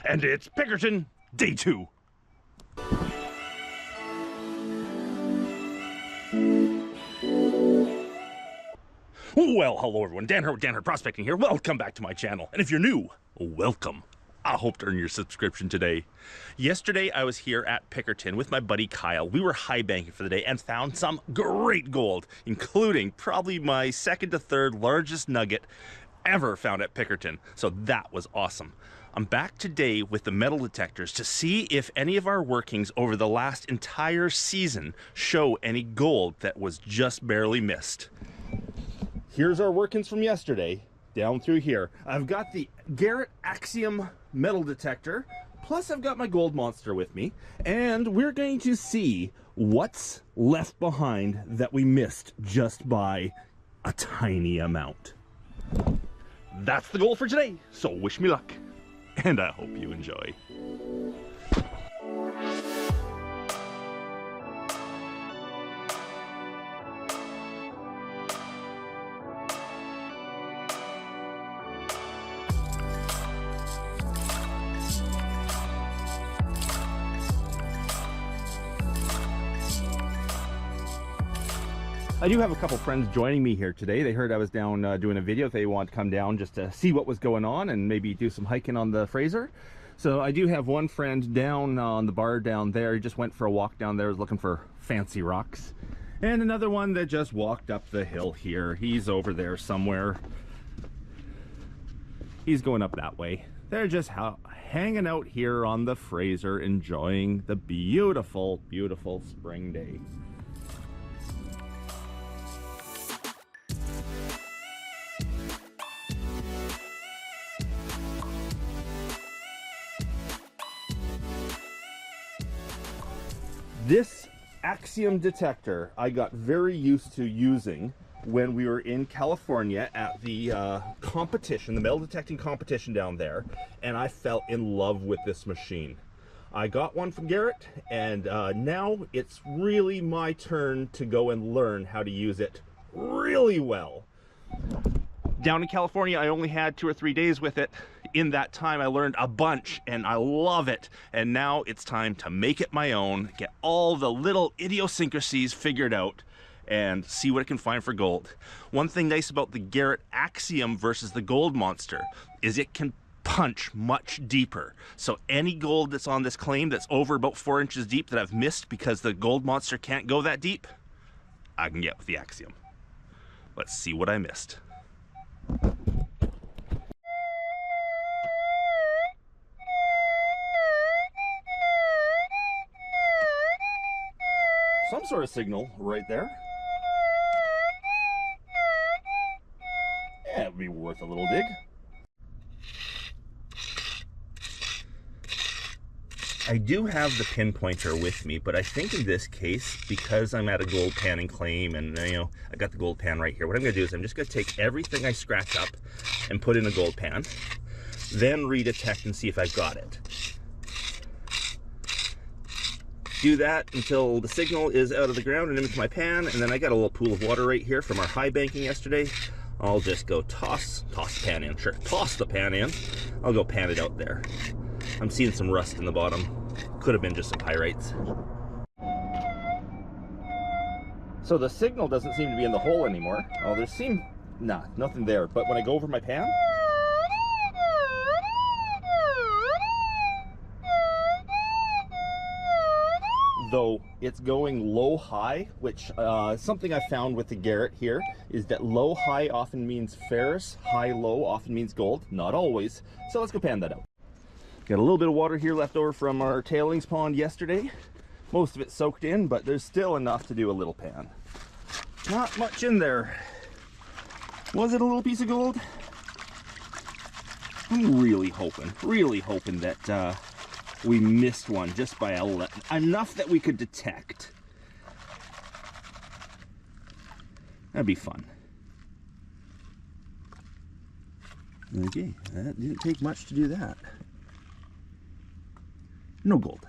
And it's Pickerton, day 2. Well, hello everyone, Dan Hurd Prospecting here. Welcome back to my channel. And if you're new, welcome. I hope to earn your subscription today. Yesterday, I was here at Pickerton with my buddy Kyle. We were high banking for the day and found some great gold, including probably my second to third largest nugget ever found at Pickerton. So that was awesome. I'm back today with the metal detectors to see if any of our workings over the last entire season show any gold that was just barely missed. Here's our workings from yesterday, down through here. I've got the Garrett Axiom metal detector, plus I've got my gold monster with me, and we're going to see what's left behind that we missed just by a tiny amount. That's the goal for today, so wish me luck, and I hope you enjoy. I do have a couple friends joining me here today. They heard I was down doing a video. They want to come down just to see what was going on and maybe do some hiking on the Fraser. So I do have one friend down on the bar down there. He just went for a walk down there, looking for fancy rocks. And another one that just walked up the hill here. He's over there somewhere. He's going up that way. They're just hanging out here on the Fraser, enjoying the beautiful, beautiful spring day. This Axiom detector I got very used to using when we were in California at the competition, the metal detecting competition down there, and I fell in love with this machine. I got one from Garrett, and now it's really my turn to go and learn how to use it really well. Down in California, I only had 2 or 3 days with it. In that time, I learned a bunch, and I love it. And now it's time to make it my own, get all the little idiosyncrasies figured out, and see what it can find for gold. One thing nice about the Garrett Axiom versus the gold monster is it can punch much deeper. So any gold that's on this claim that's over about 4 inches deep that I've missed because the gold monster can't go that deep, I can get with the Axiom. Let's see what I missed. Some sort of signal right there. Yeah, it would be worth a little dig. I do have the pinpointer with me, but I think in this case, because I'm at a gold panning claim and I got the gold pan right here, what I'm gonna do is I'm just gonna take everything I scratch up and put in a gold pan, then redetect and see if I've got it. Do that until the signal is out of the ground and into my pan, and then I got a little pool of water right here from our high banking yesterday. I'll just go toss the pan in, sure, toss the pan in. I'll go pan it out there. I'm seeing some rust in the bottom. Could have been just some pyrites. So the signal doesn't seem to be in the hole anymore. Oh, nothing there. But when I go over my pan, though it's going low-high, which something I found with the Garrett here is that low-high often means ferrous, high-low often means gold. Not always. So let's go pan that out. Got a little bit of water here left over from our tailings pond yesterday. Most of it soaked in, but there's still enough to do a little pan. Not much in there. Was it a little piece of gold? I'm really hoping that we missed one just by enough that we could detect. That'd be fun. Okay, that didn't take much to do that. No gold.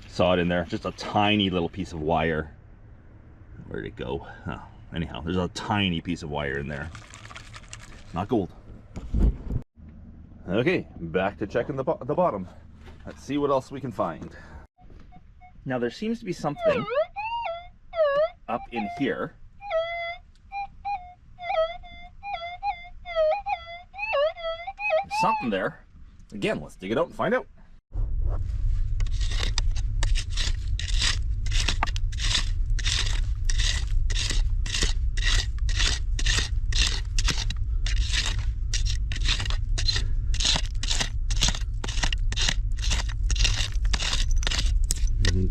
Saw it in there, just a tiny little piece of wire. Where'd it go? Oh, anyhow, there's a tiny piece of wire in there. Not gold. Okay, back to checking the bottom. Let's see what else we can find. Now there seems to be something up in here. There's something there. Again, let's dig it out and find out.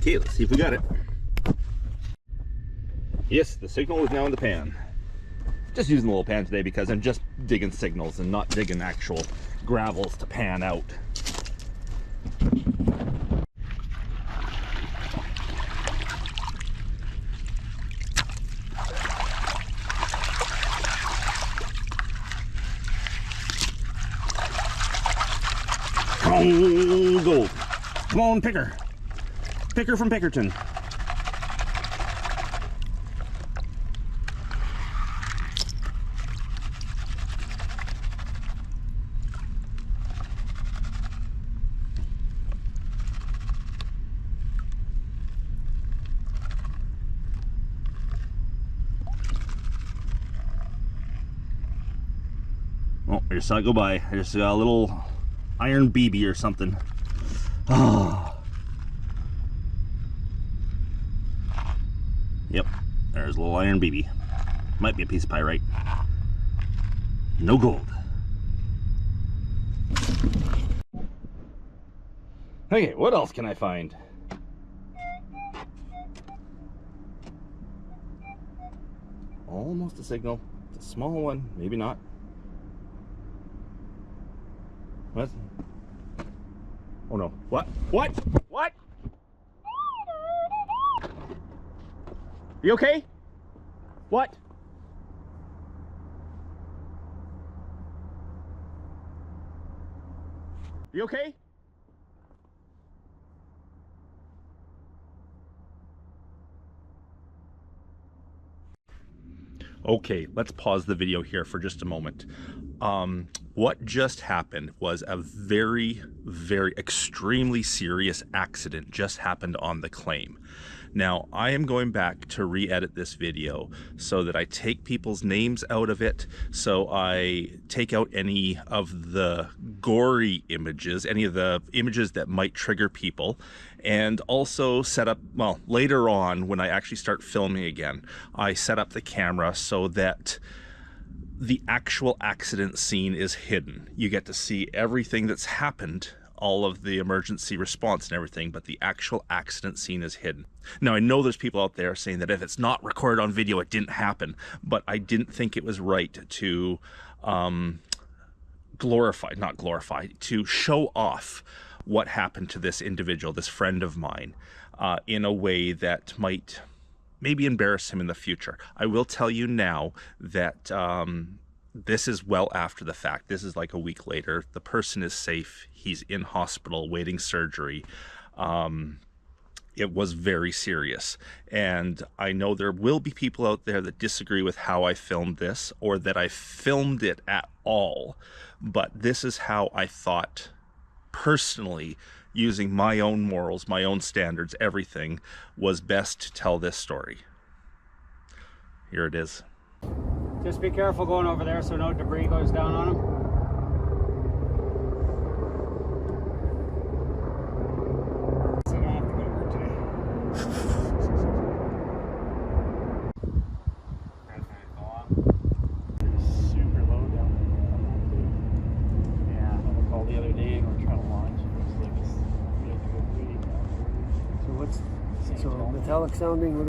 Okay, let's see if we got it. Yes, the signal is now in the pan. Just using the little pan today because I'm just digging signals and not digging actual gravels to pan out. Oh, gold. Come on, Picker. Picker from Pickerton. Oh, I just saw it go by. I just got a little iron BB or something. Oh. Yep, there's a little iron BB. Might be a piece of pyrite. No gold. Okay, what else can I find? Almost a signal. It's a small one, maybe not. What? Oh no. What? What? What? You okay? What? You okay? Okay, let's pause the video here for just a moment. What just happened was a very, very extremely serious accident just happened on the claim. Now, I am going back to re-edit this video so that I take people's names out of it, so I take out any of the gory images, any of the images that might trigger people, and also set up, well, later on when I actually start filming again, I set up the camera so that the actual accident scene is hidden. You get to see everything that's happened, all of the emergency response and everything, but the actual accident scene is hidden. Now, I know there's people out there saying that if it's not recorded on video, it didn't happen, but I didn't think it was right to to show off what happened to this individual, this friend of mine, in a way that might maybe embarrass him in the future. I will tell you now that this is well after the fact. This is like a week later. The person is safe. He's in hospital waiting surgery. It was very serious. And I know there will be people out there that disagree with how I filmed this or that I filmed it at all. But this is how I thought personally, using my own morals, my own standards, everything, was best to tell this story. Here it is. Just be careful going over there so no debris goes down on them. So I don't have to go to work today. Super low down there. Yeah, I called the other day and we're trying to launch. Looks like it's really good. So what's so metallic sounding?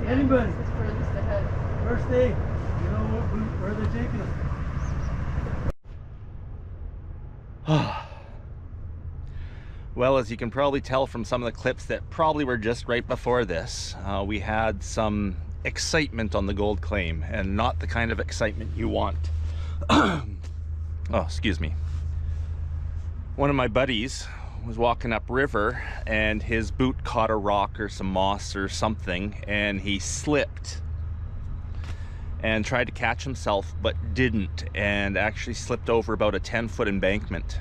Anybody? This is furthest ahead. First day. You know where they're taking them. Well, as you can probably tell from some of the clips that probably were just right before this, we had some excitement on the gold claim, and not the kind of excitement you want. Oh, excuse me. One of my buddies was walking upriver and his boot caught a rock or some moss or something, and he slipped and tried to catch himself but didn't, and actually slipped over about a 10-foot embankment,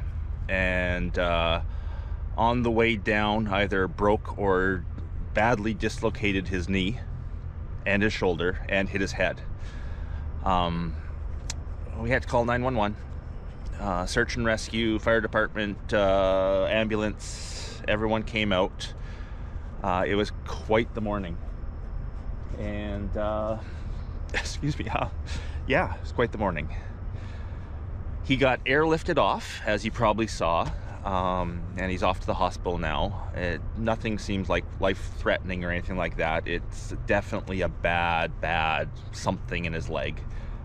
and on the way down either broke or badly dislocated his knee and his shoulder and hit his head. We had to call 911. Search and rescue, fire department, ambulance, everyone came out. It was quite the morning. And, excuse me, yeah, it was quite the morning. He got airlifted off, as you probably saw, and he's off to the hospital now. Nothing seems like life-threatening or anything like that. It's definitely a bad something in his leg,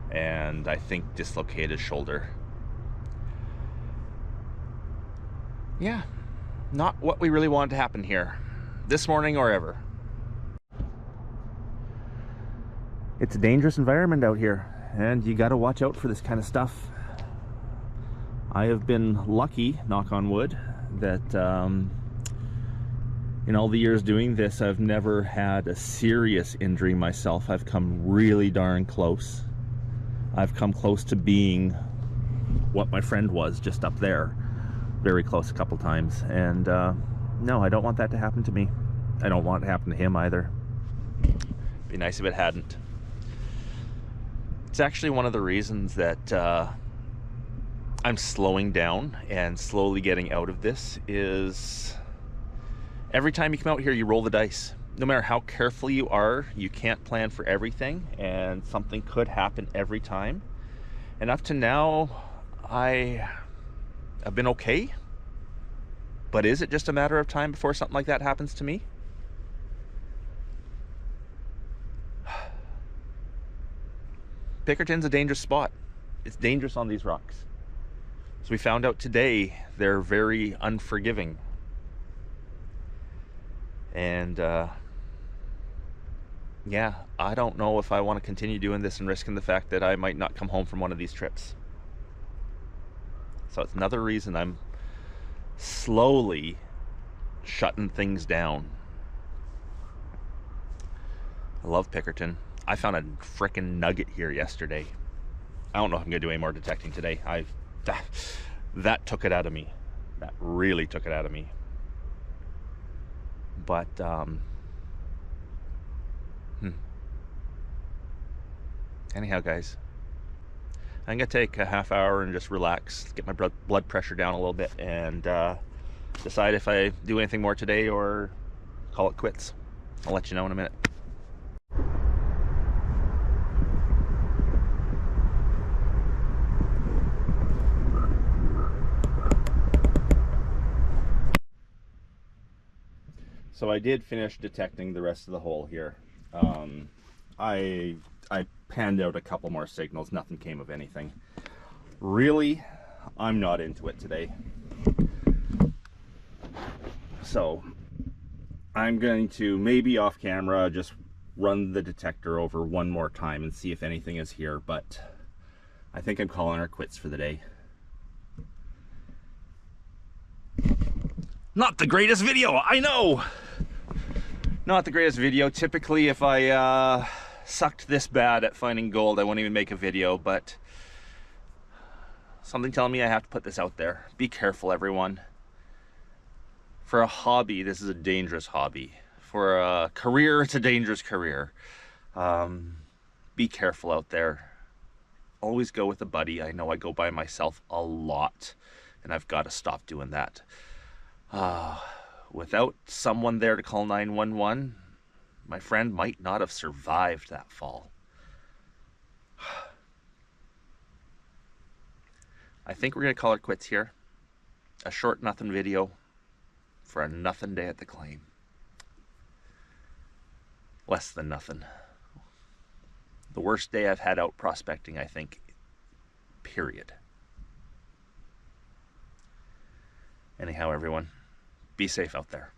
and I think dislocated his shoulder. Yeah, not what we really wanted to happen here this morning or ever. It's a dangerous environment out here, and you got to watch out for this kind of stuff. I have been lucky, knock on wood, that in all the years doing this, I've never had a serious injury myself. I've come really darn close. I've come close to being what my friend was just up there. Very close a couple times. And no, I don't want that to happen to me. I don't want it to happen to him either. Be nice if it hadn't. It's actually one of the reasons that I'm slowing down and slowly getting out of this. Is every time you come out here, you roll the dice. No matter how careful you are, you can't plan for everything, and something could happen every time. And up to now, I've been okay. But is it just a matter of time before something like that happens to me? Pickerton's a dangerous spot. It's dangerous on these rocks. So we found out today they're very unforgiving. And yeah, I don't know if I want to continue doing this and risking the fact that I might not come home from one of these trips. So it's another reason I'm slowly shutting things down. I love Pickerton. I found a frickin' nugget here yesterday. I don't know if I'm gonna do any more detecting today. That took it out of me. That really took it out of me. But anyhow, guys, I'm gonna take a half hour and just relax, get my blood pressure down a little bit, and decide if I do anything more today or call it quits. I'll let you know in a minute. So I did finish detecting the rest of the hole here. I panned out a couple more signals. Nothing came of anything. Really, I'm not into it today. So I'm going to, maybe off camera, just run the detector over one more time and see if anything is here, but I think I'm calling her quits for the day. Not the greatest video, I know! Not the greatest video. Typically, if I sucked this bad at finding gold, I wouldn't even make a video, but something telling me I have to put this out there. Be careful, everyone. For a hobby, this is a dangerous hobby. For a career, it's a dangerous career. Be careful out there. Always go with a buddy. I know I go by myself a lot, and I've got to stop doing that. Without someone there to call 911, my friend might not have survived that fall. I think we're going to call it quits here. A short nothing video for a nothing day at the claim. less than nothing. The worst day I've had out prospecting, I think, period. Anyhow, everyone, be safe out there.